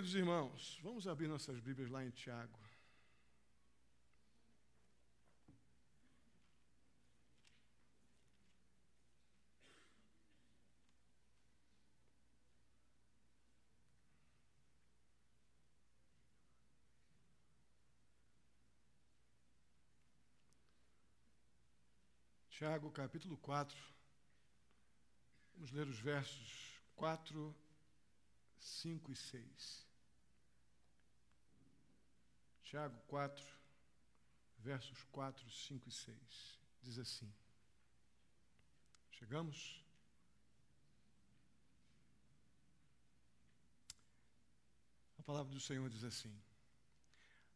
Queridos irmãos, vamos abrir nossas Bíblias lá em Tiago. Tiago, capítulo 4. Vamos ler os versos 4, 5 e 6. Tiago 4, versos 4, 5 e 6. Diz assim. Chegamos? A palavra do Senhor diz assim: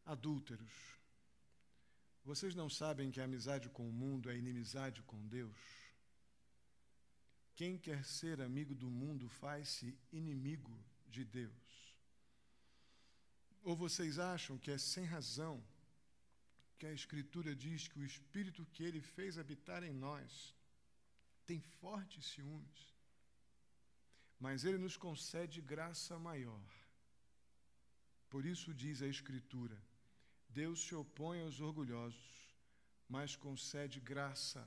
Adúlteros, vocês não sabem que a amizade com o mundo é inimizade com Deus? Quem quer ser amigo do mundo faz-se inimigo de Deus. Ou vocês acham que é sem razão que a Escritura diz que o Espírito que Ele fez habitar em nós tem fortes ciúmes? Mas Ele nos concede graça maior. Por isso diz a Escritura: Deus se opõe aos orgulhosos, mas concede graça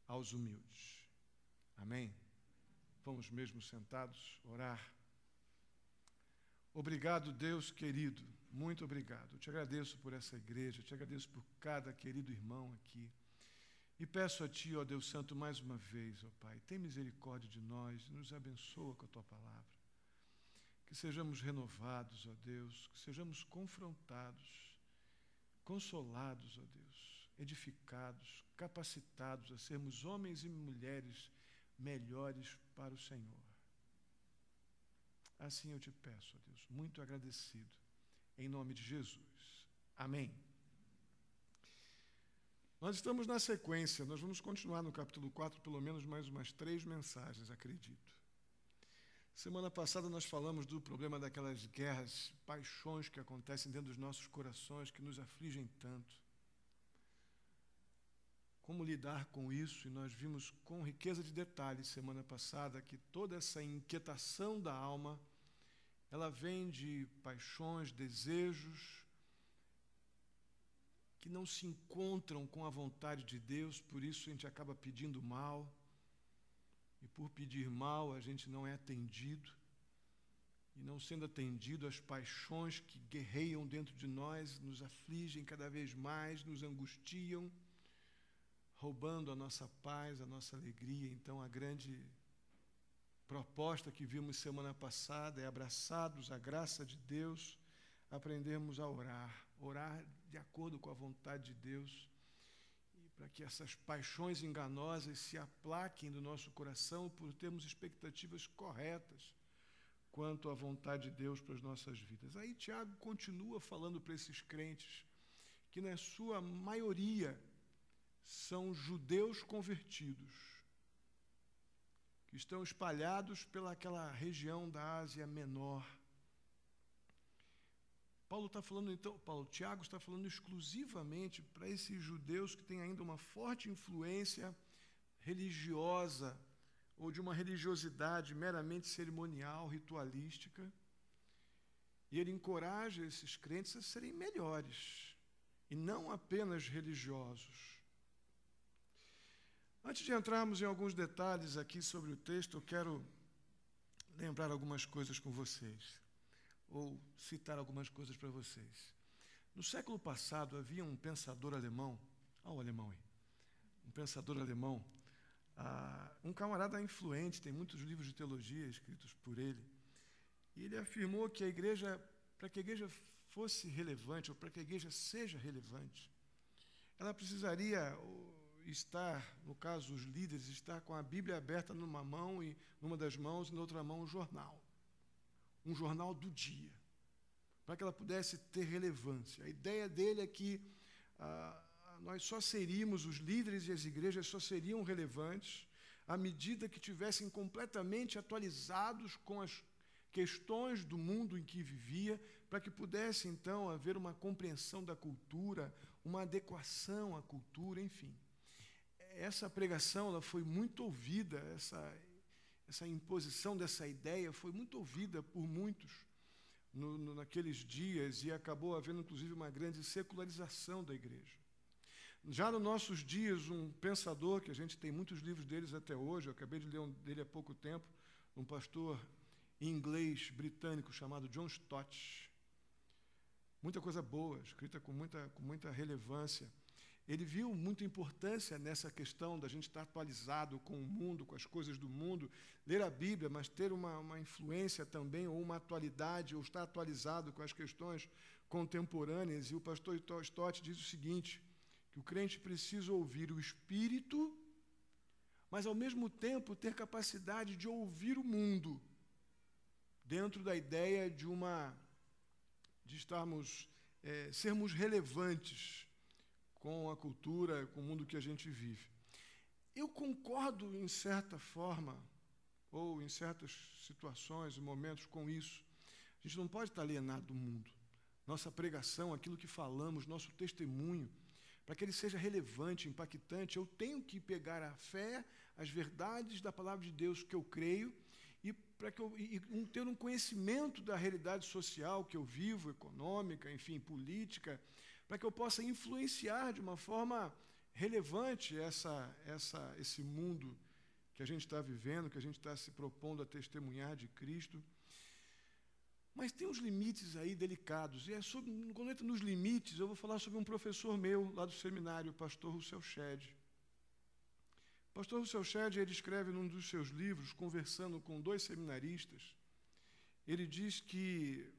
aos humildes. Amém? Vamos mesmo sentados orar. Obrigado, Deus querido, muito obrigado. Eu te agradeço por essa igreja, te agradeço por cada querido irmão aqui. E peço a Ti, ó Deus Santo, mais uma vez, ó Pai, tem misericórdia de nós, nos abençoa com a Tua palavra. Que sejamos renovados, ó Deus, que sejamos confrontados, consolados, ó Deus, edificados, capacitados a sermos homens e mulheres melhores para o Senhor. Assim eu te peço, ó Deus, muito agradecido, em nome de Jesus. Amém. Nós estamos na sequência, nós vamos continuar no capítulo 4, pelo menos mais umas 3 mensagens, acredito. Semana passada nós falamos do problema daquelas guerras, paixões que acontecem dentro dos nossos corações, que nos afligem tanto. Como lidar com isso, e nós vimos com riqueza de detalhes semana passada que toda essa inquietação da alma, ela vem de paixões, desejos que não se encontram com a vontade de Deus, por isso a gente acaba pedindo mal, e por pedir mal a gente não é atendido, e não sendo atendido, as paixões que guerreiam dentro de nós nos afligem cada vez mais, nos angustiam, roubando a nossa paz, a nossa alegria. Então, a grande proposta que vimos semana passada é, abraçados à graça de Deus, aprendermos a orar de acordo com a vontade de Deus, e para que essas paixões enganosas se aplaquem do nosso coração por termos expectativas corretas quanto à vontade de Deus para as nossas vidas. Aí Tiago continua falando para esses crentes que, na sua maioria, são judeus convertidos, que estão espalhados pelaquela região da Ásia Menor. Tiago está falando exclusivamente para esses judeus que têm ainda uma forte influência religiosa, ou de uma religiosidade meramente cerimonial, ritualística, e ele encoraja esses crentes a serem melhores, e não apenas religiosos. Antes de entrarmos em alguns detalhes aqui sobre o texto, eu quero lembrar algumas coisas com vocês, ou citar algumas coisas para vocês. No século passado, havia um pensador alemão, olha o alemão aí, um pensador alemão, um camarada influente, tem muitos livros de teologia escritos por ele, e ele afirmou que a igreja, para que a igreja fosse relevante, ou para que a igreja seja relevante, ela precisaria estar, no caso os líderes, estar com a Bíblia aberta numa mão, e numa das mãos, e na outra mão um jornal do dia, para que ela pudesse ter relevância. A ideia dele é que nós só seríamos, os líderes e as igrejas só seriam relevantes à medida que tivessem completamente atualizados com as questões do mundo em que vivia, para que pudesse então haver uma compreensão da cultura, uma adequação à cultura, enfim. Essa pregação ela foi muito ouvida, essa imposição dessa ideia foi muito ouvida por muitos, naqueles dias e acabou havendo, inclusive, uma grande secularização da igreja. Já nos nossos dias, um pensador, que a gente tem muitos livros deles até hoje, eu acabei de ler um dele há pouco tempo, um pastor inglês britânico chamado John Stott, muita coisa boa, escrita com muita relevância. Ele viu muita importância nessa questão da gente estar atualizado com o mundo, com as coisas do mundo, ler a Bíblia, mas ter uma influência também, ou uma atualidade, ou estar atualizado com as questões contemporâneas. E o pastor Stott diz o seguinte, que o crente precisa ouvir o Espírito, mas, ao mesmo tempo, ter capacidade de ouvir o mundo, dentro da ideia de sermos relevantes com a cultura, com o mundo que a gente vive. Eu concordo, em certa forma, ou em certas situações e momentos com isso. A gente não pode estar alienado do mundo. Nossa pregação, aquilo que falamos, nosso testemunho, para que ele seja relevante, impactante, eu tenho que pegar a fé, as verdades da palavra de Deus que eu creio, e para que ter um conhecimento da realidade social que eu vivo, econômica, enfim, política, para que eu possa influenciar de uma forma relevante esse mundo que a gente está vivendo, que a gente está se propondo a testemunhar de Cristo. Mas tem uns limites aí delicados. E quando entra nos limites, eu vou falar sobre um professor meu, lá do seminário, o pastor Rousseau Shedd. O pastor Rousseau Shedd, ele escreve num dos seus livros, conversando com 2 seminaristas, ele diz que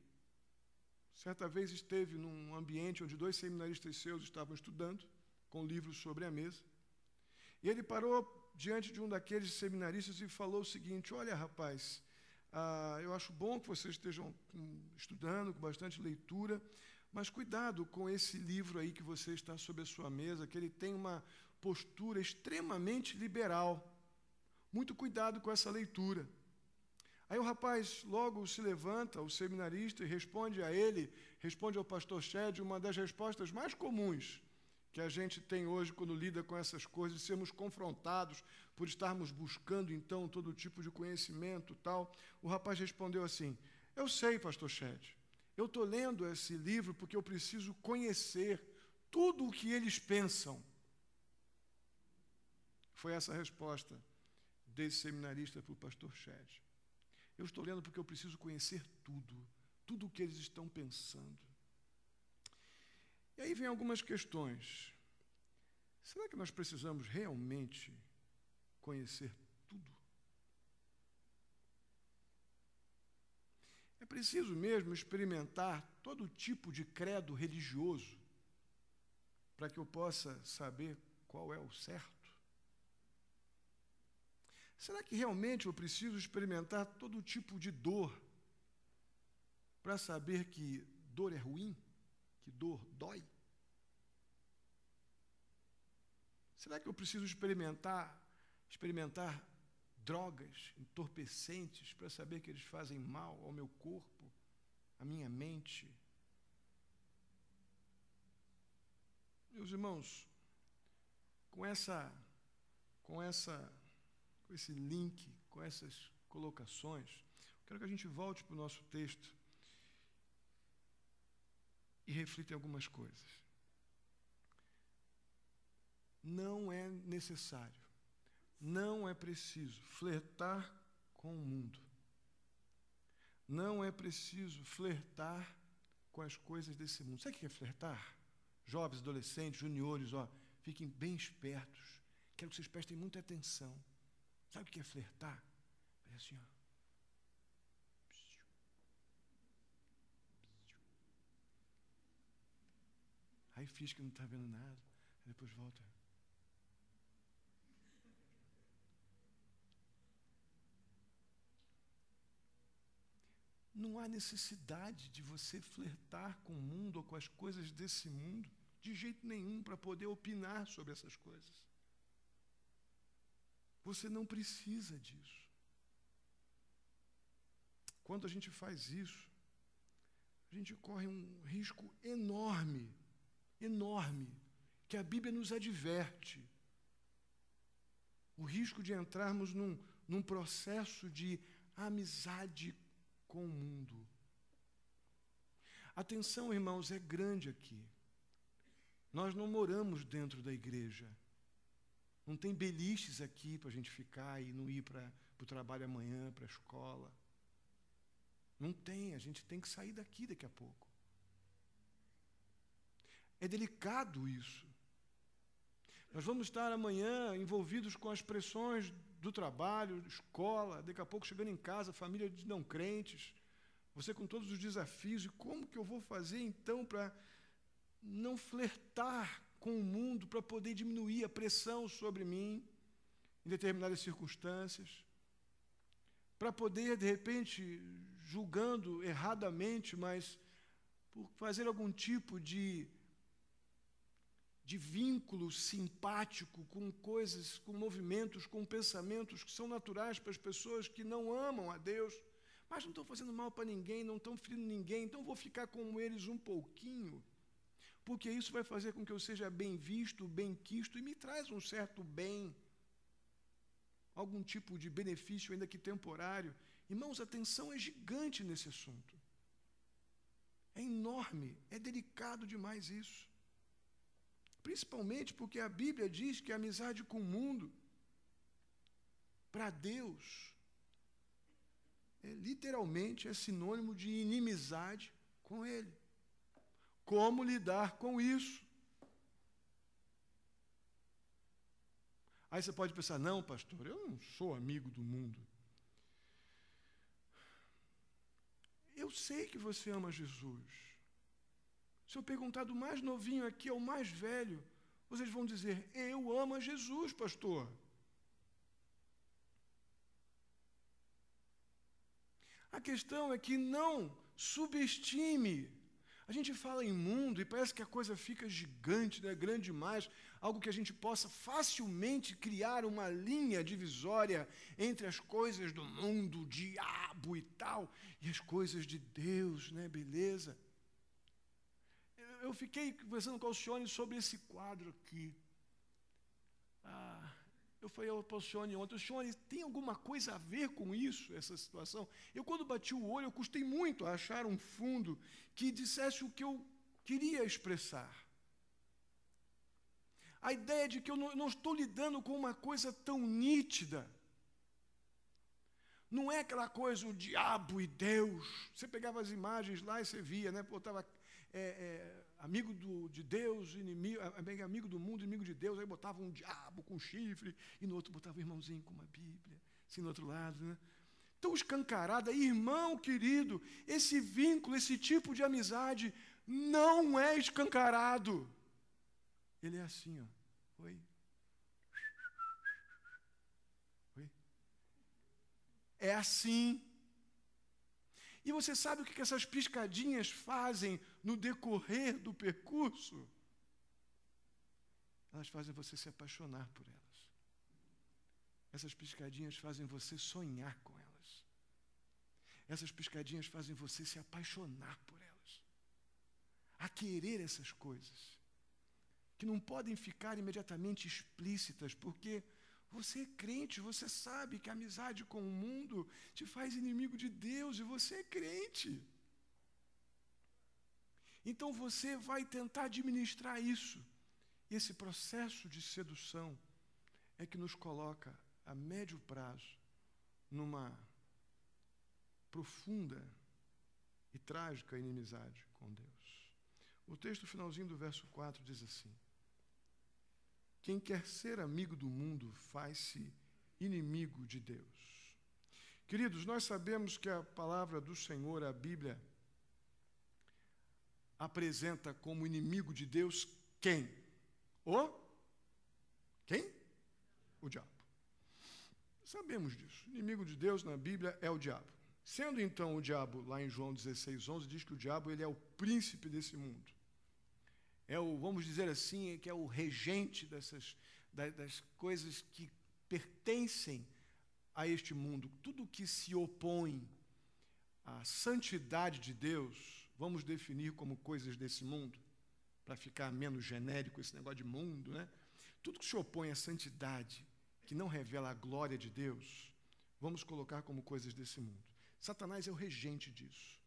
certa vez esteve num ambiente onde 2 seminaristas seus estavam estudando, com livros sobre a mesa, e ele parou diante de um daqueles seminaristas e falou o seguinte: olha, rapaz, eu acho bom que vocês estejam estudando, com bastante leitura, mas cuidado com esse livro aí que você está sobre a sua mesa, que ele tem uma postura extremamente liberal. Muito cuidado com essa leitura. Aí o rapaz logo se levanta, o seminarista, e responde ao pastor Shedd, uma das respostas mais comuns que a gente tem hoje quando lida com essas coisas, sermos confrontados por estarmos buscando, então, todo tipo de conhecimento e tal. O rapaz respondeu assim: eu sei, pastor Shedd, eu estou lendo esse livro porque eu preciso conhecer tudo o que eles pensam. Foi essa a resposta desse seminarista para o pastor Shedd. Eu estou lendo porque eu preciso conhecer tudo o que eles estão pensando. E aí vem algumas questões. Será que nós precisamos realmente conhecer tudo? É preciso mesmo experimentar todo tipo de credo religioso para que eu possa saber qual é o certo? Será que realmente eu preciso experimentar todo tipo de dor para saber que dor é ruim? Que dor dói? Será que eu preciso experimentar drogas entorpecentes para saber que eles fazem mal ao meu corpo, à minha mente? Meus irmãos, com esse link, com essas colocações, quero que a gente volte para o nosso texto e reflita em algumas coisas. Não é necessário, não é preciso flertar com o mundo. Não é preciso flertar com as coisas desse mundo. Sabe o que é flertar? Jovens, adolescentes, juniores, fiquem bem espertos. Quero que vocês prestem muita atenção. Sabe o que é flertar? É assim, Aí finge que não está vendo nada, aí depois volta. Não há necessidade de você flertar com o mundo ou com as coisas desse mundo, de jeito nenhum, para poder opinar sobre essas coisas. Você não precisa disso. Quando a gente faz isso, a gente corre um risco enorme, que a Bíblia nos adverte. O risco de entrarmos num processo de amizade com o mundo. A tensão, irmãos, é grande aqui. Nós não moramos dentro da igreja. Não tem beliches aqui para a gente ficar e não ir para o trabalho amanhã, para a escola. Não tem, a gente tem que sair daqui daqui a pouco. É delicado isso. Nós vamos estar amanhã envolvidos com as pressões do trabalho, escola, daqui a pouco chegando em casa, família de não crentes, você com todos os desafios, e como que eu vou fazer então para não flertar com o mundo, para poder diminuir a pressão sobre mim em determinadas circunstâncias, para poder, de repente, julgando erradamente, mas por fazer algum tipo de vínculo simpático com coisas, com movimentos, com pensamentos que são naturais para as pessoas que não amam a Deus, mas não estão fazendo mal para ninguém, não estão ferindo ninguém, então vou ficar com eles um pouquinho, porque isso vai fazer com que eu seja bem visto, bem quisto, e me traz um certo bem, algum tipo de benefício, ainda que temporário. Irmãos, a tensão é gigante nesse assunto. É enorme, é delicado demais isso. Principalmente porque a Bíblia diz que a amizade com o mundo, para Deus, literalmente é sinônimo de inimizade com Ele. Como lidar com isso? Aí você pode pensar, não, pastor, eu não sou amigo do mundo. Eu sei que você ama Jesus. Se eu perguntar do mais novinho aqui ao mais velho, vocês vão dizer, eu amo a Jesus, pastor. A questão é que não subestime. A gente fala em mundo e parece que a coisa fica gigante, né, grande demais, algo que a gente possa facilmente criar uma linha divisória entre as coisas do mundo, o diabo e tal, e as coisas de Deus, né, beleza? Eu fiquei conversando com o Alcione sobre esse quadro aqui. Eu falei ao Alcione ontem, Alcione, tem alguma coisa a ver com isso, essa situação? Eu, quando bati o olho, eu custei muito a achar um fundo que dissesse o que eu queria expressar. A ideia de que eu não estou lidando com uma coisa tão nítida. Não é aquela coisa, o diabo e Deus. Você pegava as imagens lá e você via, né? Botava amigo de Deus, inimigo, amigo do mundo, inimigo de Deus, aí botava um diabo com chifre, e no outro botava um irmãozinho com uma Bíblia, assim no outro lado, né? Tão escancarada, irmão querido, esse vínculo, esse tipo de amizade não é escancarado. Ele é assim, ó. Oi. Oi. É assim. E você sabe o que essas piscadinhas fazem no decorrer do percurso? Elas fazem você se apaixonar por elas. Essas piscadinhas fazem você sonhar com elas. Essas piscadinhas fazem você se apaixonar por elas. A querer essas coisas. Que não podem ficar imediatamente explícitas, porque você é crente, você sabe que a amizade com o mundo te faz inimigo de Deus, e você é crente. Então você vai tentar administrar isso. E esse processo de sedução é que nos coloca a médio prazo numa profunda e trágica inimizade com Deus. O texto finalzinho do verso 4 diz assim: quem quer ser amigo do mundo faz-se inimigo de Deus. Queridos, nós sabemos que a palavra do Senhor, a Bíblia, apresenta como inimigo de Deus quem? Quem? O diabo. Sabemos disso. O inimigo de Deus na Bíblia é o diabo. Sendo então o diabo, lá em João 16:11, diz que o diabo ele é o príncipe desse mundo. É o, vamos dizer assim, que é o regente das coisas que pertencem a este mundo. Tudo que se opõe à santidade de Deus, vamos definir como coisas desse mundo, para ficar menos genérico esse negócio de mundo, né? Tudo que se opõe à santidade, que não revela a glória de Deus, vamos colocar como coisas desse mundo. Satanás é o regente disso.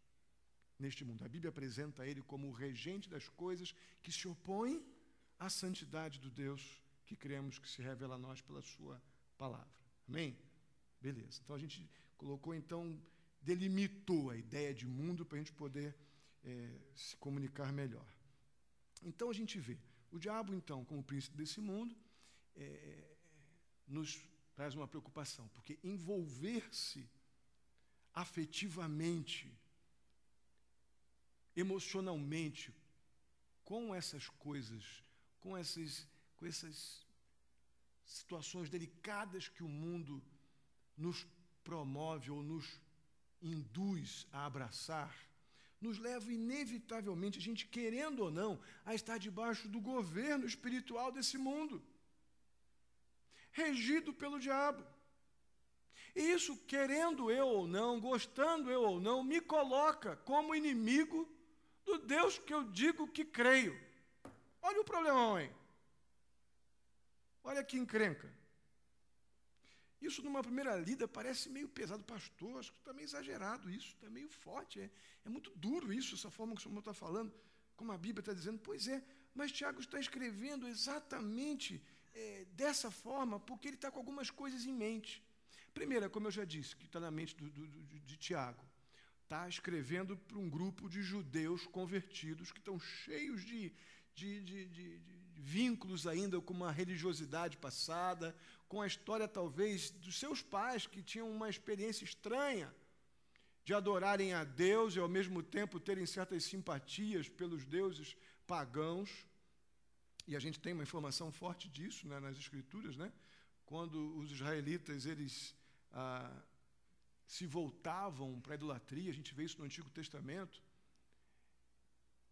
neste mundo. A Bíblia apresenta ele como o regente das coisas que se opõem à santidade do Deus que cremos que se revela a nós pela sua palavra. Amém? Beleza. Então a gente colocou, então, delimitou a ideia de mundo para a gente poder se comunicar melhor. Então a gente vê o diabo, então, como príncipe desse mundo, nos traz uma preocupação, porque envolver-se afetivamente, emocionalmente, com essas coisas, com essas situações delicadas que o mundo nos promove ou nos induz a abraçar, nos leva inevitavelmente, a gente querendo ou não, a estar debaixo do governo espiritual desse mundo, regido pelo diabo. E isso, querendo eu ou não, gostando eu ou não, me coloca como inimigo do Deus que eu digo que creio. Olha o problemão, hein? Olha que encrenca. Isso, numa primeira lida, parece meio pesado. Pastor, acho que está meio exagerado isso, está meio forte. É muito duro isso, essa forma que o senhor está falando, como a Bíblia está dizendo. Pois é, mas Tiago está escrevendo exatamente dessa forma, porque ele está com algumas coisas em mente. Primeira, como eu já disse, que está na mente de Tiago, está escrevendo para um grupo de judeus convertidos que estão cheios de vínculos ainda com uma religiosidade passada, com a história, talvez, dos seus pais, que tinham uma experiência estranha de adorarem a Deus e, ao mesmo tempo, terem certas simpatias pelos deuses pagãos. E a gente tem uma informação forte disso, né, nas Escrituras, né? Quando os israelitas eles se voltavam para a idolatria, a gente vê isso no Antigo Testamento,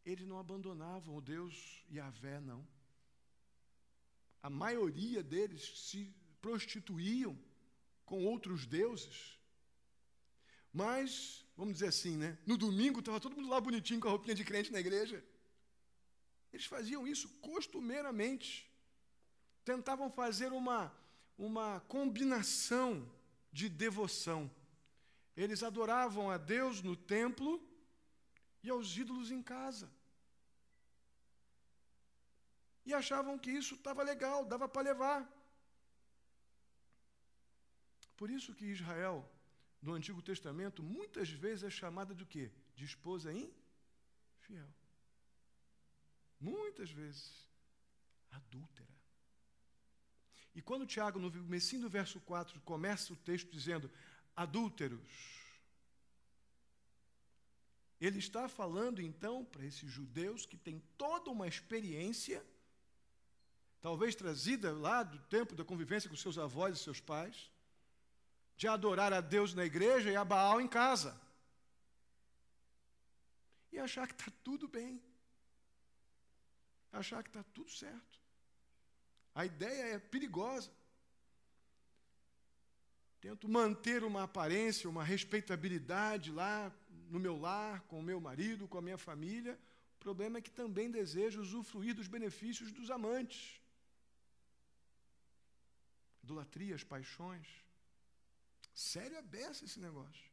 eles não abandonavam o Deus Yahvé, não. A maioria deles se prostituíam com outros deuses. Mas, vamos dizer assim, né? No domingo estava todo mundo lá bonitinho com a roupinha de crente na igreja. Eles faziam isso costumeiramente. Tentavam fazer uma combinação de devoção. Eles adoravam a Deus no templo e aos ídolos em casa. E achavam que isso estava legal, dava para levar. Por isso que Israel, no Antigo Testamento, muitas vezes é chamada de quê? De esposa infiel. Muitas vezes. Adúltera. E quando Tiago, no comecinho do verso 4, começa o texto dizendo adúlteros, ele está falando, então, para esses judeus que têm toda uma experiência, talvez trazida lá do tempo da convivência com seus avós e seus pais, de adorar a Deus na igreja e a Baal em casa. E achar que está tudo bem. Achar que está tudo certo. A ideia é perigosa. Tento manter uma aparência, uma respeitabilidade lá no meu lar, com o meu marido, com a minha família. O problema é que também desejo usufruir dos benefícios dos amantes. Idolatria, as paixões. Sério é beça esse negócio.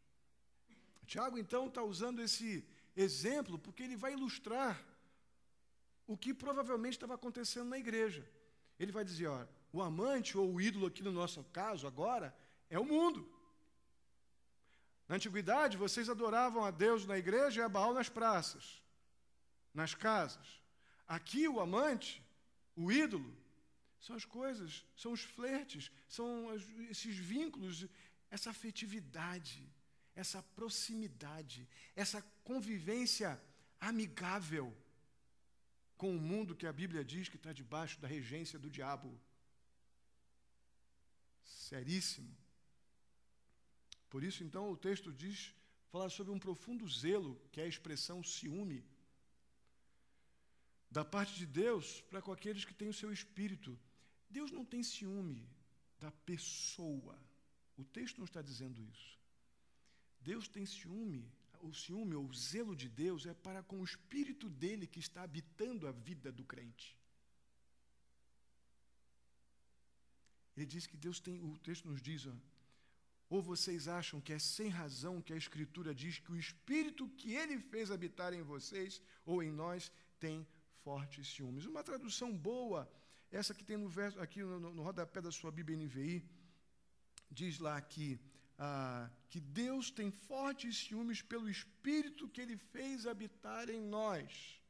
Tiago, então, está usando esse exemplo porque ele vai ilustrar o que provavelmente estava acontecendo na igreja. Ele vai dizer, ó, o amante ou o ídolo aqui no nosso caso agora é o mundo. Na antiguidade, vocês adoravam a Deus na igreja e a Baal nas praças, nas casas. Aqui o amante, o ídolo, são as coisas, são os flertes, são esses vínculos, essa afetividade, essa proximidade, essa convivência amigável com o mundo que a Bíblia diz que está debaixo da regência do diabo. Seríssimo. Por isso, então, o texto fala sobre um profundo zelo, que é a expressão ciúme, da parte de Deus para com aqueles que têm o seu espírito. Deus não tem ciúme da pessoa. O texto não está dizendo isso. Deus tem ciúme. O ciúme ou o zelo de Deus é para com o espírito dele que está habitando a vida do crente. Ele diz que Deus tem, o texto nos diz, Ou vocês acham que é sem razão que a Escritura diz que o Espírito que Ele fez habitar em vocês ou em nós tem fortes ciúmes? Uma tradução boa, essa que tem no verso, aqui no rodapé da sua Bíblia NVI, diz lá que Deus tem fortes ciúmes pelo Espírito que Ele fez habitar em nós.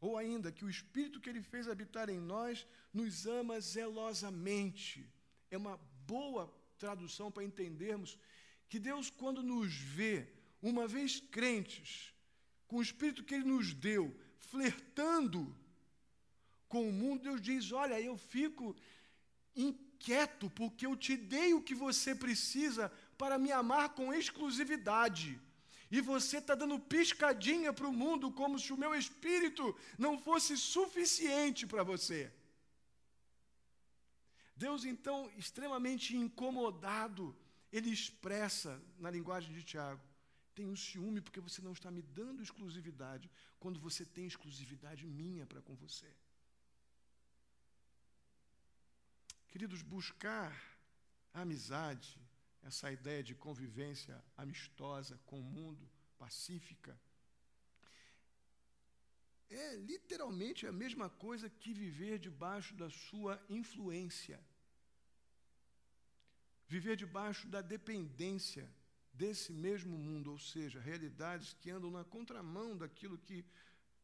Ou ainda, que o Espírito que Ele fez habitar em nós nos ama zelosamente. É uma boa tradução para entendermos que Deus, quando nos vê, uma vez crentes, com o Espírito que Ele nos deu, flertando com o mundo, Deus diz, olha, eu fico inquieto porque eu te dei o que você precisa para me amar com exclusividade. E você está dando piscadinha para o mundo como se o meu Espírito não fosse suficiente para você. Deus, então, extremamente incomodado, Ele expressa na linguagem de Tiago, tenho ciúme porque você não está me dando exclusividade, quando você tem exclusividade minha para com você. Queridos, buscar a amizade, essa ideia de convivência amistosa com o mundo, pacífica, é literalmente a mesma coisa que viver debaixo da sua influência. Viver debaixo da dependência desse mesmo mundo, ou seja, realidades que andam na contramão daquilo que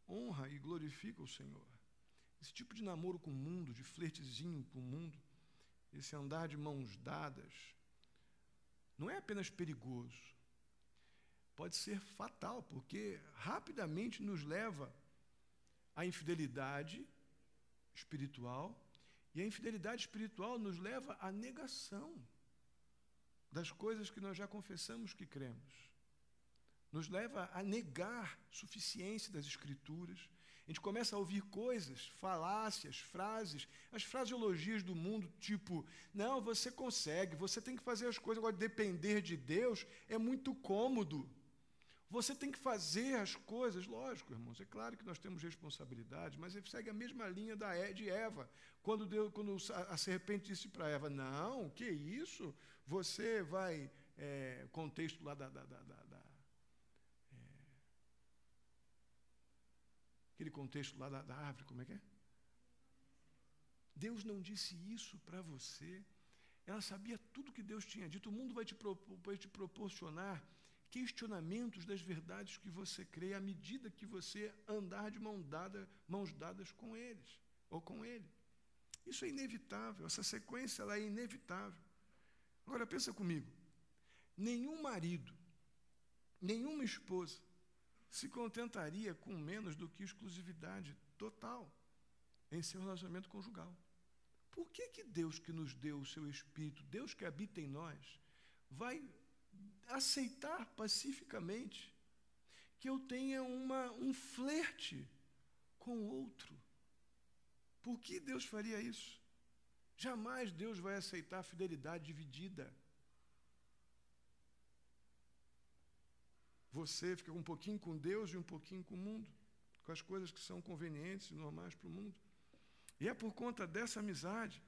honra e glorifica o Senhor. Esse tipo de namoro com o mundo, de flertezinho com o mundo, esse andar de mãos dadas, não é apenas perigoso, pode ser fatal, porque rapidamente nos leva à infidelidade espiritual, e a infidelidade espiritual nos leva à negação das coisas que nós já confessamos que cremos. Nos leva a negar a suficiência das Escrituras. A gente começa a ouvir coisas, falácias, frases, as fraseologias do mundo, tipo, não, você consegue, você tem que fazer as coisas, agora depender de Deus é muito cômodo. Você tem que fazer as coisas, lógico, irmãos, é claro que nós temos responsabilidade, mas ele segue a mesma linha de Eva. Quando a serpente disse para Eva, não, que isso? Você vai, contexto lá aquele contexto lá da árvore, como é que é? Deus não disse isso para você. Ela sabia tudo que Deus tinha dito. O mundo vai te proporcionar questionamentos das verdades que você crê à medida que você andar de mãos dadas com eles, ou com ele. Isso é inevitável, essa sequência ela é inevitável. Agora pensa comigo, nenhum marido, nenhuma esposa se contentaria com menos do que exclusividade total em seu relacionamento conjugal. Por que Deus que nos deu o seu Espírito, Deus que habita em nós, vai aceitar pacificamente que eu tenha um flerte com o outro? Por que Deus faria isso? Jamais Deus vai aceitar fidelidade dividida. Você fica um pouquinho com Deus e um pouquinho com o mundo, com as coisas que são convenientes e normais para o mundo. E é por conta dessa amizade,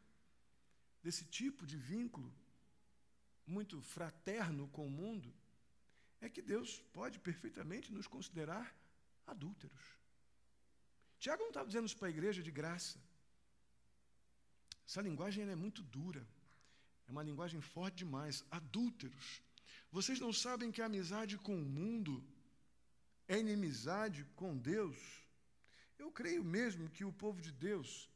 desse tipo de vínculo muito fraterno com o mundo, é que Deus pode perfeitamente nos considerar adúlteros. Tiago não estava dizendo isso para a igreja de graça. Essa linguagem é muito dura, é uma linguagem forte demais. Adúlteros. Vocês não sabem que a amizade com o mundo é inimizade com Deus? Eu creio mesmo que o povo de Deus,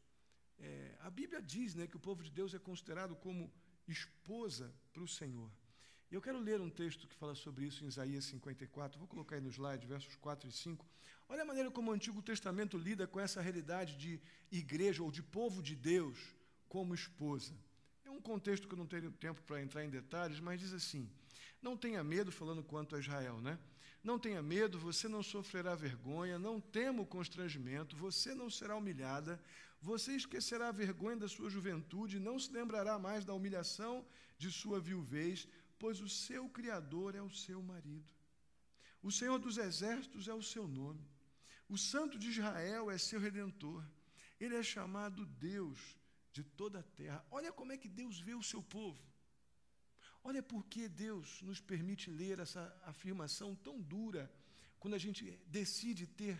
a Bíblia diz, né, que o povo de Deus é considerado como esposa para o Senhor. Eu quero ler um texto que fala sobre isso em Isaías 54, vou colocar aí no slide, versos 4 e 5. Olha a maneira como o Antigo Testamento lida com essa realidade de igreja ou de povo de Deus como esposa. É um contexto que eu não tenho tempo para entrar em detalhes, mas diz assim, não tenha medo, falando quanto a Israel, né? Não tenha medo, você não sofrerá vergonha, não tema o constrangimento, você não será humilhada, você esquecerá a vergonha da sua juventude, não se lembrará mais da humilhação de sua viuvez, pois o seu Criador é o seu marido. O Senhor dos Exércitos é o seu nome. O Santo de Israel é seu Redentor. Ele é chamado Deus de toda a terra. Olha como é que Deus vê o seu povo. Olha por que Deus nos permite ler essa afirmação tão dura quando a gente decide ter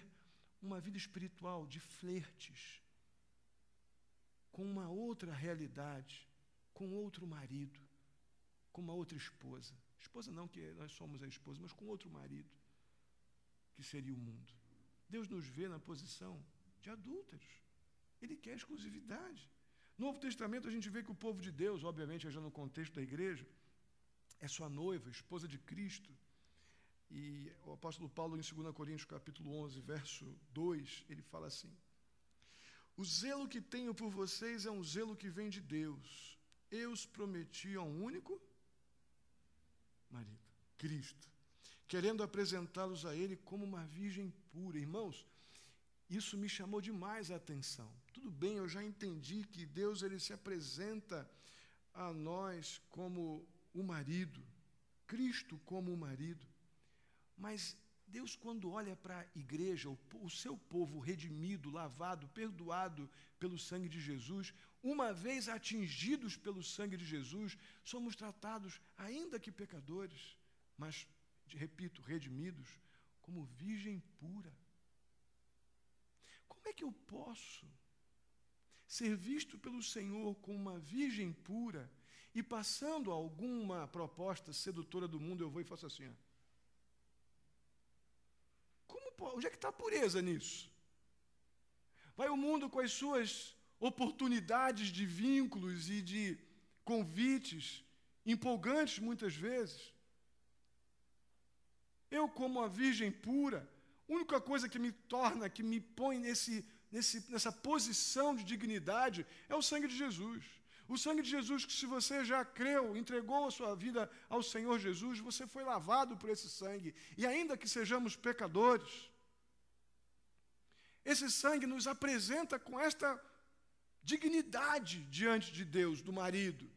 uma vida espiritual de flertes com uma outra realidade, com outro marido, com uma outra esposa. Esposa não, que nós somos a esposa, mas com outro marido, que seria o mundo. Deus nos vê na posição de adúlteros. Ele quer exclusividade. No Novo Testamento a gente vê que o povo de Deus, obviamente já no contexto da igreja, é sua noiva, esposa de Cristo. E o apóstolo Paulo, em 2 Coríntios, capítulo 11, verso 2, ele fala assim: o zelo que tenho por vocês é um zelo que vem de Deus. Eu os prometi a um único marido, Cristo, querendo apresentá-los a Ele como uma virgem pura. Irmãos, isso me chamou demais a atenção. Tudo bem, eu já entendi que Deus ele se apresenta a nós como o marido, Cristo como o marido, mas Deus, quando olha para a igreja, o seu povo redimido, lavado, perdoado pelo sangue de Jesus, uma vez atingidos pelo sangue de Jesus, somos tratados, ainda que pecadores, mas, repito, redimidos, como virgem pura. Como é que eu posso ser visto pelo Senhor como uma virgem pura e passando alguma proposta sedutora do mundo, eu vou e faço assim, ó? Onde é que está a pureza nisso? Vai o mundo com as suas oportunidades de vínculos e de convites empolgantes muitas vezes. Eu, como a virgem pura, a única coisa que me torna, que me põe nessa posição de dignidade é o sangue de Jesus. O sangue de Jesus, que se você já creu, entregou a sua vida ao Senhor Jesus, você foi lavado por esse sangue. E ainda que sejamos pecadores, esse sangue nos apresenta com esta dignidade diante de Deus, do marido.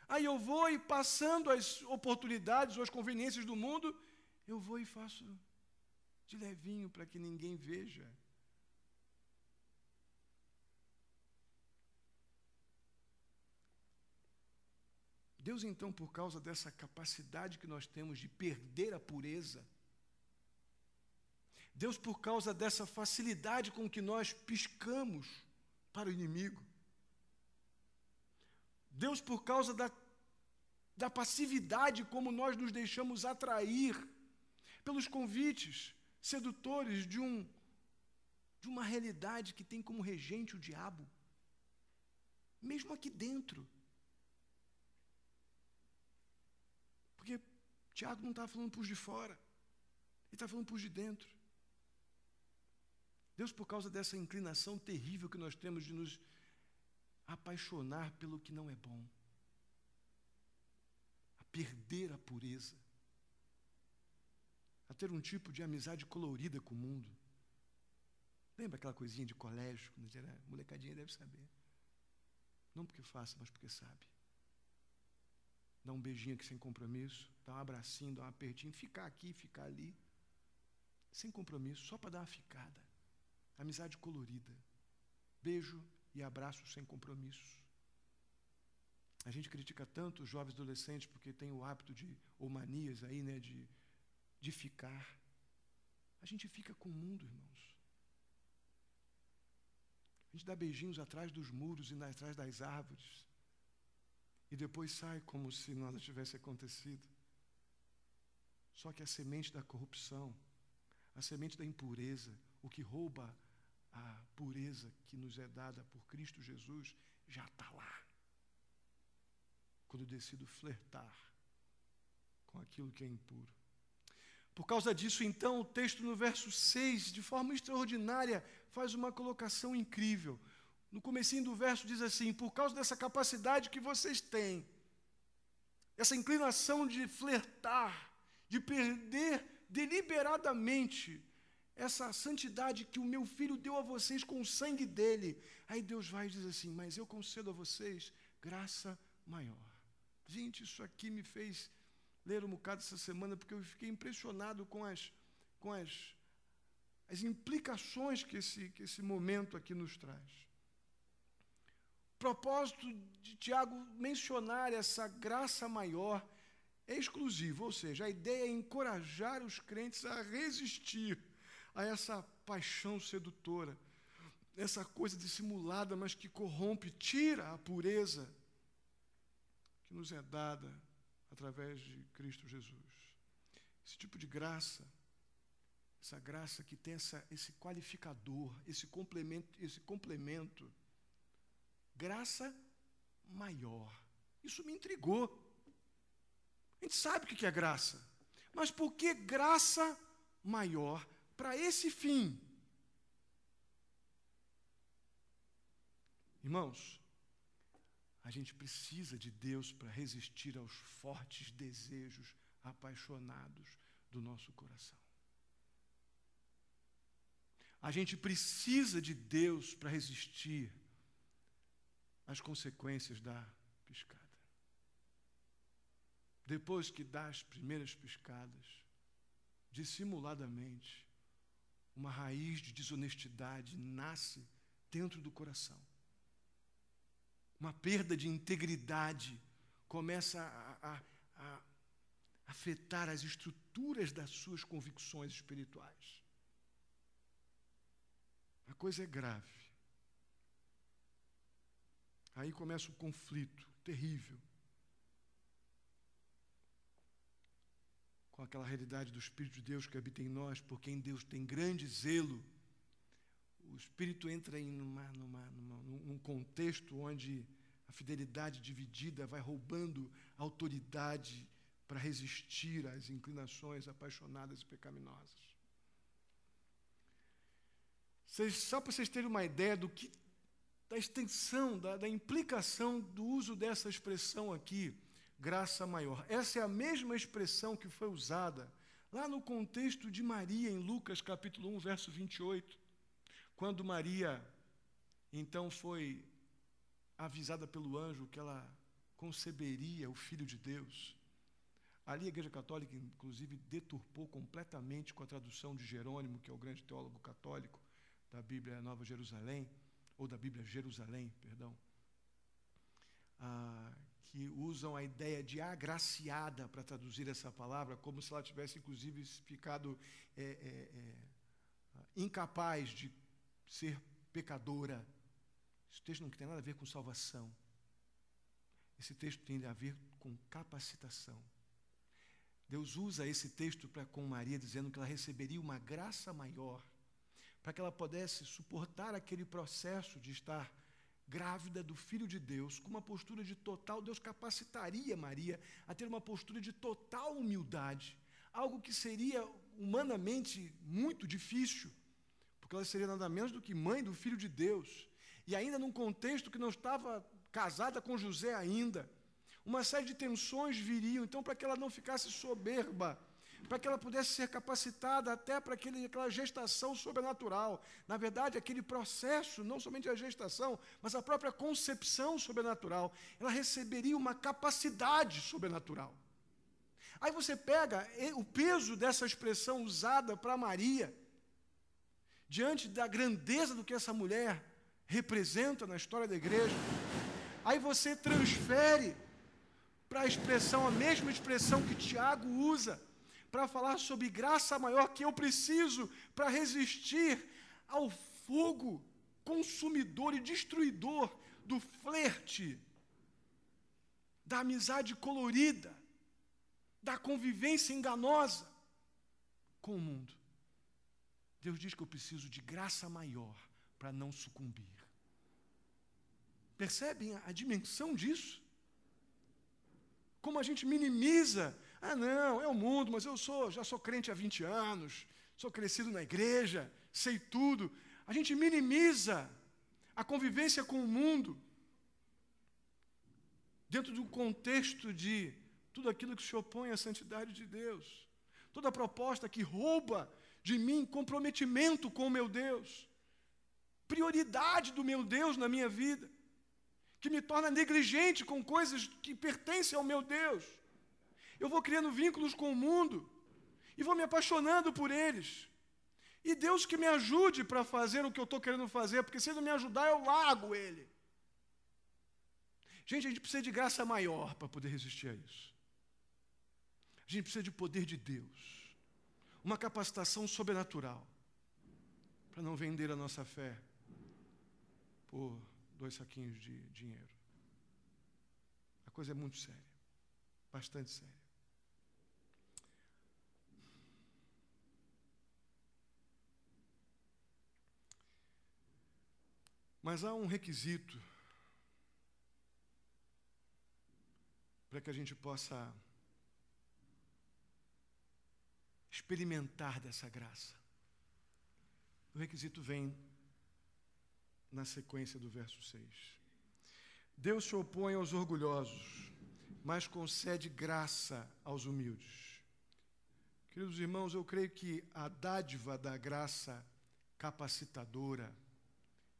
Aí eu vou e, passando as oportunidades ou as conveniências do mundo, eu vou e faço de levinho para que ninguém veja. Deus, então, por causa dessa capacidade que nós temos de perder a pureza, Deus, por causa dessa facilidade com que nós piscamos para o inimigo, Deus, por causa da passividade como nós nos deixamos atrair pelos convites sedutores de uma realidade que tem como regente o diabo, mesmo aqui dentro. Porque Tiago não está falando por de fora, ele está falando por de dentro. Deus, por causa dessa inclinação terrível que nós temos de nos apaixonar pelo que não é bom, a perder a pureza, a ter um tipo de amizade colorida com o mundo. Lembra aquela coisinha de colégio, quando era molecadinha deve saber. Não porque faça, mas porque sabe. Dá um beijinho aqui sem compromisso, dá um abracinho, dá um apertinho, ficar aqui, ficar ali, sem compromisso, só para dar uma ficada. Amizade colorida. Beijo e abraço sem compromisso. A gente critica tanto os jovens adolescentes porque tem o hábito ou manias aí, né, de ficar. A gente fica com o mundo, irmãos. A gente dá beijinhos atrás dos muros e atrás das árvores. E depois sai como se nada tivesse acontecido. Só que a semente da corrupção, a semente da impureza, o que rouba a pureza que nos é dada por Cristo Jesus, já está lá. Quando eu decido flertar com aquilo que é impuro. Por causa disso, então, o texto no verso 6, de forma extraordinária, faz uma colocação incrível. No comecinho do verso diz assim: por causa dessa capacidade que vocês têm, essa inclinação de flertar, de perder deliberadamente essa santidade que o meu filho deu a vocês com o sangue dele. Aí Deus vai e diz assim: mas eu concedo a vocês graça maior. Gente, isso aqui me fez ler um bocado essa semana, porque eu fiquei impressionado com as implicações que esse momento aqui nos traz. propósito de Tiago mencionar essa graça maior é exclusivo, ou seja, a ideia é encorajar os crentes a resistir a essa paixão sedutora, essa coisa dissimulada, mas que corrompe, tira a pureza que nos é dada através de Cristo Jesus. Esse tipo de graça, essa graça que tem esse qualificador, esse complemento, graça maior. Isso me intrigou. A gente sabe o que é graça, mas por que graça maior para esse fim? Irmãos, a gente precisa de Deus para resistir aos fortes desejos apaixonados do nosso coração. A gente precisa de Deus para resistir às consequências da piscada. Depois que dá as primeiras piscadas, dissimuladamente, uma raiz de desonestidade nasce dentro do coração. Uma perda de integridade começa a afetar as estruturas das suas convicções espirituais. A coisa é grave. Aí começa o conflito terrível com aquela realidade do Espírito de Deus que habita em nós, porque em Deus tem grande zelo. O Espírito entra em num contexto onde a fidelidade dividida vai roubando autoridade para resistir às inclinações apaixonadas e pecaminosas. Só para vocês terem uma ideia da extensão, da implicação do uso dessa expressão aqui, graça maior. Essa é a mesma expressão que foi usada lá no contexto de Maria, em Lucas capítulo 1, verso 28, quando Maria, então, foi avisada pelo anjo que ela conceberia o Filho de Deus. Ali a Igreja Católica, inclusive, deturpou completamente com a tradução de Jerônimo, que é o grande teólogo católico da Bíblia Nova Jerusalém, ou da Bíblia Jerusalém, perdão, que usam a ideia de agraciada para traduzir essa palavra, como se ela tivesse, inclusive, ficado incapaz de ser pecadora. Esse texto não tem nada a ver com salvação. Esse texto tem a ver com capacitação. Deus usa esse texto com Maria, dizendo que ela receberia uma graça maior, para que ela pudesse suportar aquele processo de estar grávida do Filho de Deus, com uma postura de total, Deus capacitaria Maria a ter uma postura de total humildade, algo que seria humanamente muito difícil, porque ela seria nada menos do que mãe do Filho de Deus, e ainda num contexto que não estava casada com José ainda. Uma série de tensões viriam, então, para que ela não ficasse soberba, para que ela pudesse ser capacitada até para aquela gestação sobrenatural. Na verdade, aquele processo, não somente a gestação, mas a própria concepção sobrenatural, ela receberia uma capacidade sobrenatural. Aí você pega o peso dessa expressão usada para Maria, diante da grandeza do que essa mulher representa na história da igreja, aí você transfere para a mesma expressão que Tiago usa, para falar sobre graça maior que eu preciso para resistir ao fogo consumidor e destruidor do flerte, da amizade colorida, da convivência enganosa com o mundo. Deus diz que eu preciso de graça maior para não sucumbir. Percebem a dimensão disso? Como a gente minimiza. Não, é o mundo, mas já sou crente há 20 anos, sou crescido na igreja, sei tudo. A gente minimiza a convivência com o mundo dentro do contexto de tudo aquilo que se opõe à santidade de Deus. Toda proposta que rouba de mim comprometimento com o meu Deus, prioridade do meu Deus na minha vida, que me torna negligente com coisas que pertencem ao meu Deus. Eu vou criando vínculos com o mundo e vou me apaixonando por eles. E Deus que me ajude para fazer o que eu estou querendo fazer, porque se Ele não me ajudar, eu largo Ele. Gente, a gente precisa de graça maior para poder resistir a isso. A gente precisa de poder de Deus, uma capacitação sobrenatural, para não vender a nossa fé por 2 saquinhos de dinheiro. A coisa é muito séria, bastante séria. Mas há um requisito para que a gente possa experimentar dessa graça. O requisito vem na sequência do verso 6. Deus se opõe aos orgulhosos, mas concede graça aos humildes. Queridos irmãos, eu creio que a dádiva da graça capacitadora,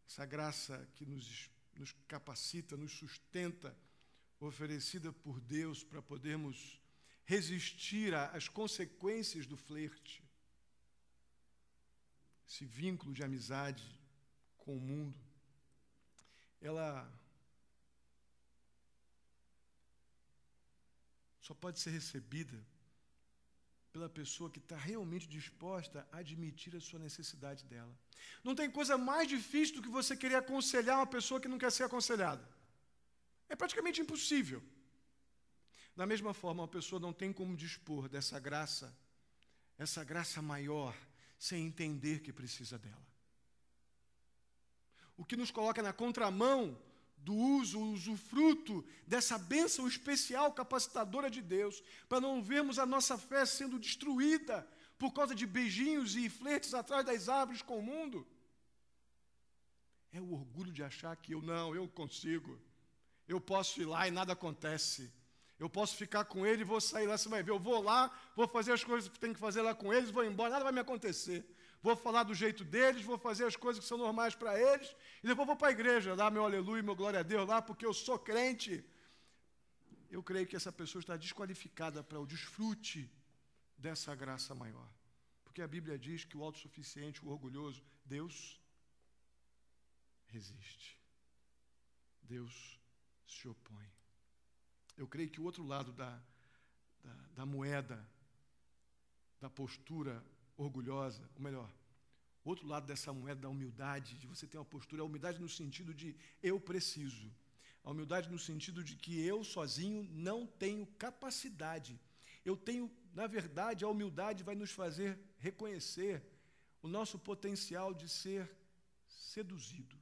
essa graça que nos capacita, nos sustenta, oferecida por Deus para podermos resistir às consequências do flerte, esse vínculo de amizade com o mundo, ela só pode ser recebida pela pessoa que está realmente disposta a admitir a sua necessidade dela. Não tem coisa mais difícil do que você querer aconselhar uma pessoa que não quer ser aconselhada. É praticamente impossível. Da mesma forma, uma pessoa não tem como dispor dessa graça, essa graça maior, sem entender que precisa dela. O que nos coloca na contramão do usufruto dessa bênção especial capacitadora de Deus, para não vermos a nossa fé sendo destruída por causa de beijinhos e flertes atrás das árvores com o mundo, é o orgulho de achar que eu consigo, eu posso ir lá e nada acontece, eu posso ficar com ele e vou sair lá, você vai ver, eu vou lá, vou fazer as coisas que tenho que fazer lá com eles, vou embora, nada vai me acontecer. Vou falar do jeito deles, vou fazer as coisas que são normais para eles, e depois vou para a igreja, dar meu aleluia, meu glória a Deus lá, porque eu sou crente. Eu creio que essa pessoa está desqualificada para o desfrute dessa graça maior. Porque a Bíblia diz que o autossuficiente, o orgulhoso, Deus resiste. Deus se opõe. Eu creio que o outro lado da moeda, da postura orgulhosa, ou melhor, o outro lado dessa moeda da humildade, de você ter uma postura, a humildade no sentido de eu preciso, a humildade no sentido de que eu sozinho não tenho capacidade, eu tenho, na verdade, a humildade vai nos fazer reconhecer o nosso potencial de ser seduzido.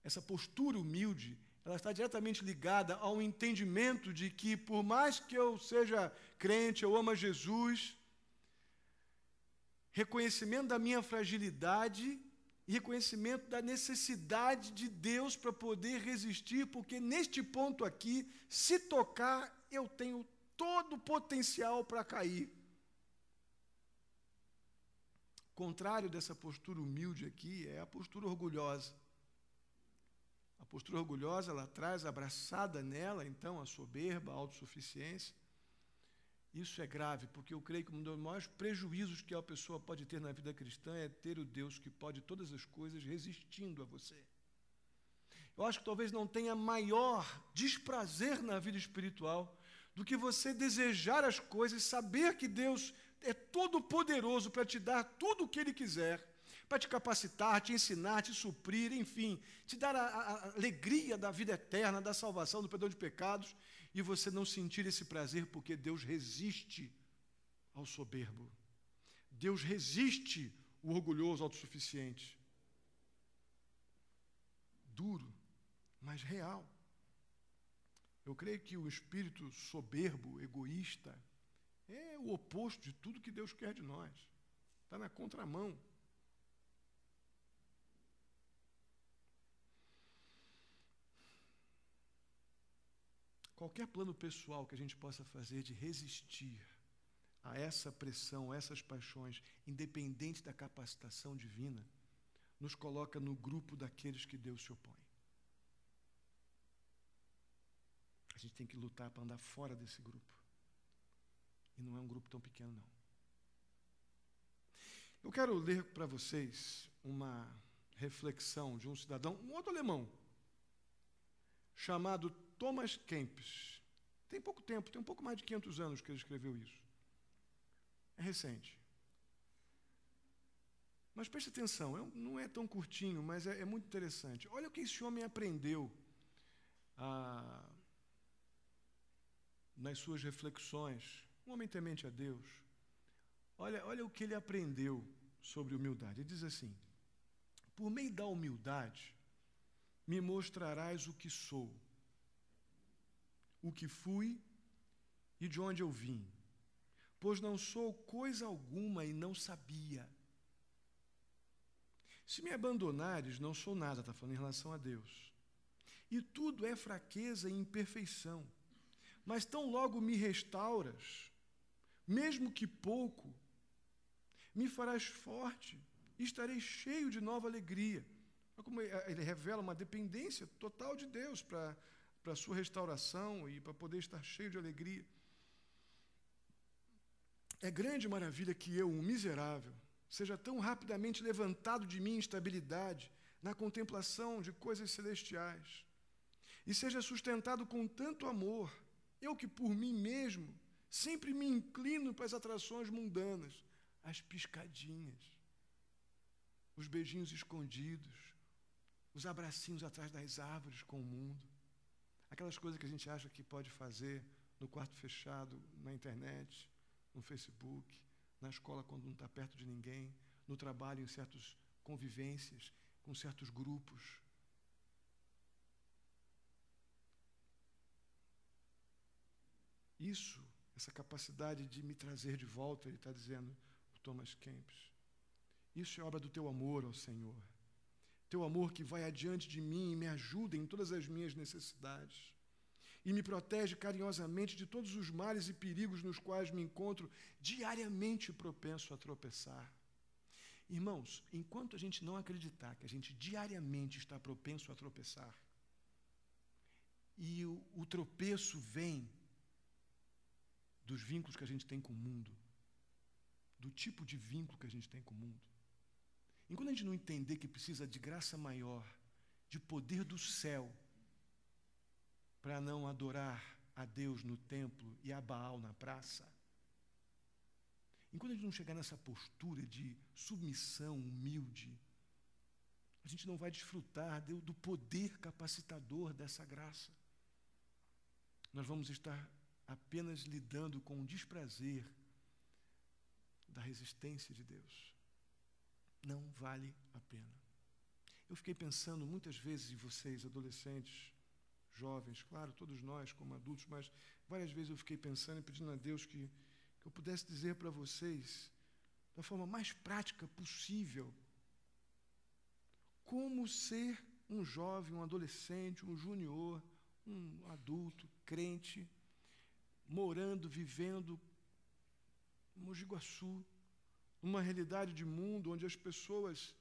Essa postura humilde, ela está diretamente ligada ao entendimento de que, por mais que eu seja crente, eu amo a Jesus, reconhecimento da minha fragilidade e reconhecimento da necessidade de Deus para poder resistir, porque neste ponto aqui, se tocar, eu tenho todo o potencial para cair. O contrário dessa postura humilde aqui é a postura orgulhosa. A postura orgulhosa, ela traz abraçada nela, então, a soberba, a autossuficiência. Isso é grave, porque eu creio que um dos maiores prejuízos que a pessoa pode ter na vida cristã é ter o Deus que pode todas as coisas resistindo a você. Eu acho que talvez não tenha maior desprazer na vida espiritual do que você desejar as coisas, saber que Deus é todo poderoso para te dar tudo o que Ele quiser, para te capacitar, te ensinar, te suprir, enfim, te dar a alegria da vida eterna, da salvação, do perdão de pecados, e você não sentir esse prazer porque Deus resiste ao soberbo. Deus resiste o orgulhoso, autossuficiente. Duro, mas real. Eu creio que o espírito soberbo, egoísta, é o oposto de tudo que Deus quer de nós. Está na contramão. Qualquer plano pessoal que a gente possa fazer de resistir a essa pressão, a essas paixões, independente da capacitação divina, nos coloca no grupo daqueles que Deus se opõe. A gente tem que lutar para andar fora desse grupo. E não é um grupo tão pequeno, não. Eu quero ler para vocês uma reflexão de um cidadão, um outro alemão, chamado Thomas Kempis. Tem pouco tempo, tem um pouco mais de 500 anos que ele escreveu isso. É recente. Mas preste atenção, não é tão curtinho, mas é muito interessante. Olha o que esse homem aprendeu nas suas reflexões. Um homem temente a Deus. Olha o que ele aprendeu sobre humildade. Ele diz assim: por meio da humildade, me mostrarás o que sou, o que fui e de onde eu vim, pois não sou coisa alguma e não sabia. Se me abandonares, não sou nada, está falando em relação a Deus. E tudo é fraqueza e imperfeição. Mas tão logo me restauras, mesmo que pouco, me farás forte e estarei cheio de nova alegria. Olha como ele revela uma dependência total de Deus para a sua restauração e para poder estar cheio de alegria. É grande maravilha que eu, um miserável, seja tão rapidamente levantado de minha instabilidade na contemplação de coisas celestiais, e seja sustentado com tanto amor, eu que por mim mesmo sempre me inclino para as atrações mundanas, as piscadinhas, os beijinhos escondidos, os abracinhos atrás das árvores com o mundo, aquelas coisas que a gente acha que pode fazer no quarto fechado, na internet, no Facebook, na escola quando não está perto de ninguém, no trabalho em certas convivências, com certos grupos. Isso, essa capacidade de me trazer de volta, ele está dizendo, o Thomas Kempis, isso é obra do teu amor ao Senhor. Teu amor que vai adiante de mim e me ajuda em todas as minhas necessidades. E me protege carinhosamente de todos os males e perigos nos quais me encontro diariamente propenso a tropeçar. Irmãos, enquanto a gente não acreditar que a gente diariamente está propenso a tropeçar, e o tropeço vem dos vínculos que a gente tem com o mundo, do tipo de vínculo que a gente tem com o mundo, enquanto a gente não entender que precisa de graça maior, de poder do céu, para não adorar a Deus no templo e a Baal na praça, enquanto a gente não chegar nessa postura de submissão humilde, a gente não vai desfrutar do poder capacitador dessa graça. Nós vamos estar apenas lidando com o desprazer da resistência de Deus. Não vale a pena. Eu fiquei pensando muitas vezes em vocês, adolescentes, jovens, claro, todos nós como adultos, mas várias vezes eu fiquei pensando e pedindo a Deus que eu pudesse dizer para vocês, da forma mais prática possível, como ser um jovem, um adolescente, um junior, um adulto, crente, morando, vivendo em Mogi Guaçu, numa realidade de mundo onde as pessoas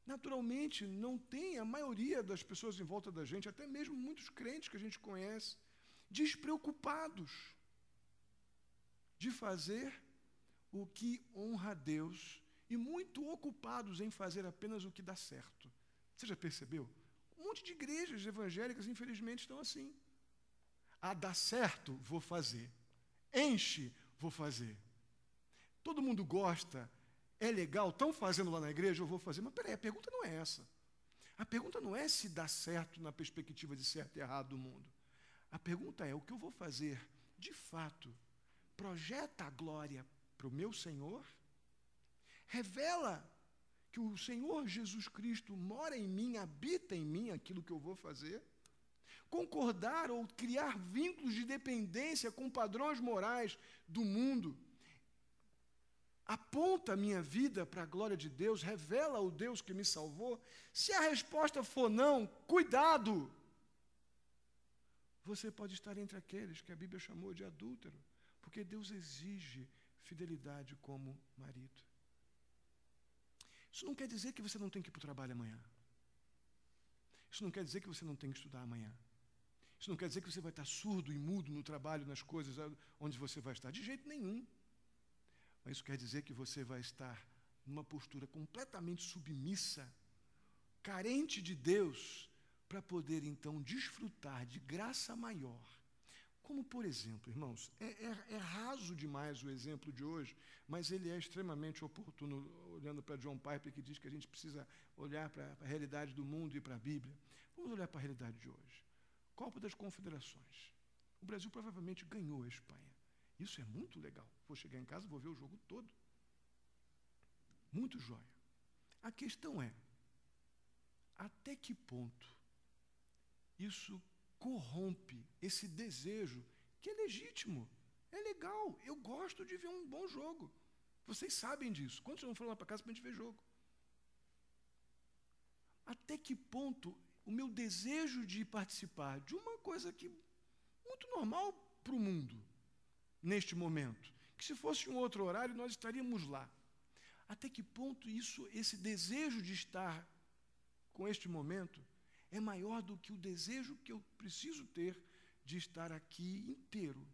naturalmente não têm, a maioria das pessoas em volta da gente, até mesmo muitos crentes que a gente conhece, despreocupados de fazer o que honra a Deus e muito ocupados em fazer apenas o que dá certo. Você já percebeu? Um monte de igrejas evangélicas, infelizmente, estão assim. Ah, dá certo, vou fazer. Enche, vou fazer. Todo mundo gosta, é legal, estão fazendo lá na igreja, eu vou fazer. Mas peraí, a pergunta não é essa. A pergunta não é se dá certo na perspectiva de certo e errado do mundo. A pergunta é, o que eu vou fazer, de fato, projeta a glória para o meu Senhor? Revela que o Senhor Jesus Cristo mora em mim, habita em mim aquilo que eu vou fazer? Concordar ou criar vínculos de dependência com padrões morais do mundo aponta a minha vida para a glória de Deus, revela o Deus que me salvou? Se a resposta for não, cuidado! Você pode estar entre aqueles que a Bíblia chamou de adúltero, porque Deus exige fidelidade como marido. Isso não quer dizer que você não tem que ir para o trabalho amanhã. Isso não quer dizer que você não tem que estudar amanhã. Isso não quer dizer que você vai estar surdo e mudo no trabalho, nas coisas onde você vai estar. De jeito nenhum. Mas isso quer dizer que você vai estar numa postura completamente submissa, carente de Deus, para poder, então, desfrutar de graça maior. Como, por exemplo, irmãos, é raso demais o exemplo de hoje, mas ele é extremamente oportuno, olhando para John Piper, que diz que a gente precisa olhar para a realidade do mundo e para a Bíblia. Vamos olhar para a realidade de hoje. Copa das Confederações. O Brasil provavelmente ganhou a Espanha. Isso é muito legal. Vou chegar em casa e vou ver o jogo todo. Muito jóia. A questão é, até que ponto isso corrompe esse desejo, que é legítimo, é legal, eu gosto de ver um bom jogo. Vocês sabem disso. Quantos não foram lá para casa para a gente ver jogo? Até que ponto o meu desejo de participar de uma coisa que muito normal para o mundo, neste momento, que se fosse um outro horário nós estaríamos lá. Até que ponto esse desejo de estar com este momento é maior do que o desejo que eu preciso ter de estar aqui inteiro.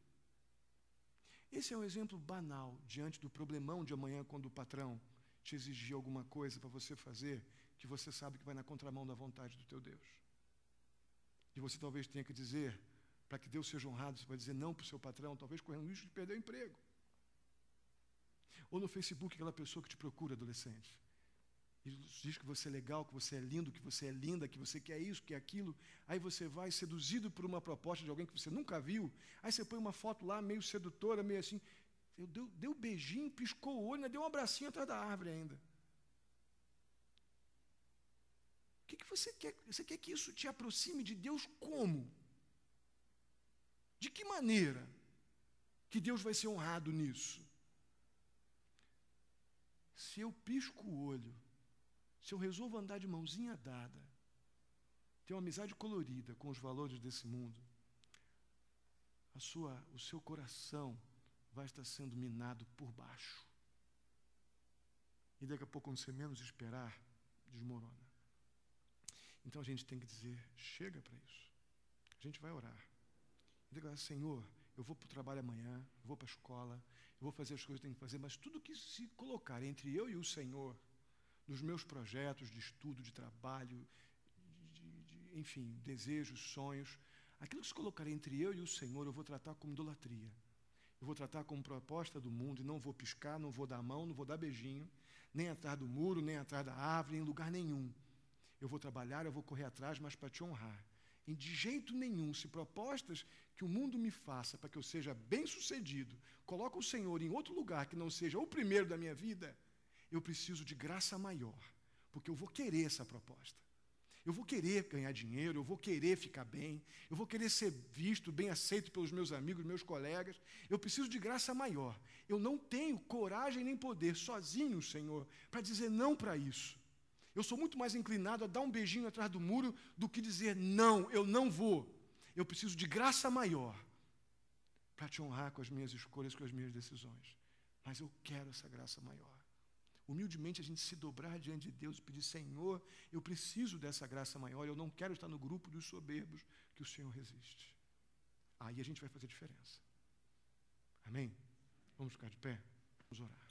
Esse é um exemplo banal diante do problemão de amanhã, quando o patrão te exigir alguma coisa para você fazer, que você sabe que vai na contramão da vontade do teu Deus. E você talvez tenha que dizer, para que Deus seja honrado, você vai dizer não para o seu patrão, talvez correndo o risco de perder o emprego. Ou no Facebook, aquela pessoa que te procura, adolescente, e diz que você é legal, que você é lindo, que você é linda, que você quer isso, quer aquilo. Aí você vai seduzido por uma proposta de alguém que você nunca viu. Aí você põe uma foto lá, meio sedutora, meio assim. Deu um beijinho, piscou o olho, ainda deu um abracinho atrás da árvore ainda. O que você quer? Você quer que isso te aproxime de Deus como? De que maneira que Deus vai ser honrado nisso? Se eu pisco o olho, se eu resolvo andar de mãozinha dada, ter uma amizade colorida com os valores desse mundo, o seu coração vai estar sendo minado por baixo. E daqui a pouco, quando você menos esperar, desmorona. Então a gente tem que dizer, chega para isso. A gente vai orar. E dizer, Senhor, eu vou para o trabalho amanhã, eu vou para a escola, eu vou fazer as coisas que eu tenho que fazer, mas tudo que se colocar entre eu e o Senhor, nos meus projetos de estudo, de trabalho, enfim, desejos, sonhos, aquilo que se colocar entre eu e o Senhor, eu vou tratar como idolatria. Eu vou tratar como proposta do mundo e não vou piscar, não vou dar mão, não vou dar beijinho, nem atrás do muro, nem atrás da árvore, em lugar nenhum. Eu vou trabalhar, eu vou correr atrás, mas para te honrar. E de jeito nenhum, se propostas que o mundo me faça para que eu seja bem-sucedido, coloca o Senhor em outro lugar que não seja o primeiro da minha vida, eu preciso de graça maior, porque eu vou querer essa proposta. Eu vou querer ganhar dinheiro, eu vou querer ficar bem, eu vou querer ser visto, bem aceito pelos meus amigos, meus colegas. Eu preciso de graça maior. Eu não tenho coragem nem poder, sozinho, Senhor, para dizer não para isso. Eu sou muito mais inclinado a dar um beijinho atrás do muro do que dizer não, eu não vou. Eu preciso de graça maior para te honrar com as minhas escolhas, com as minhas decisões. Mas eu quero essa graça maior. Humildemente a gente se dobrar diante de Deus e pedir, Senhor, eu preciso dessa graça maior, eu não quero estar no grupo dos soberbos que o Senhor resiste. Aí a gente vai fazer diferença. Amém? Vamos ficar de pé? Vamos orar.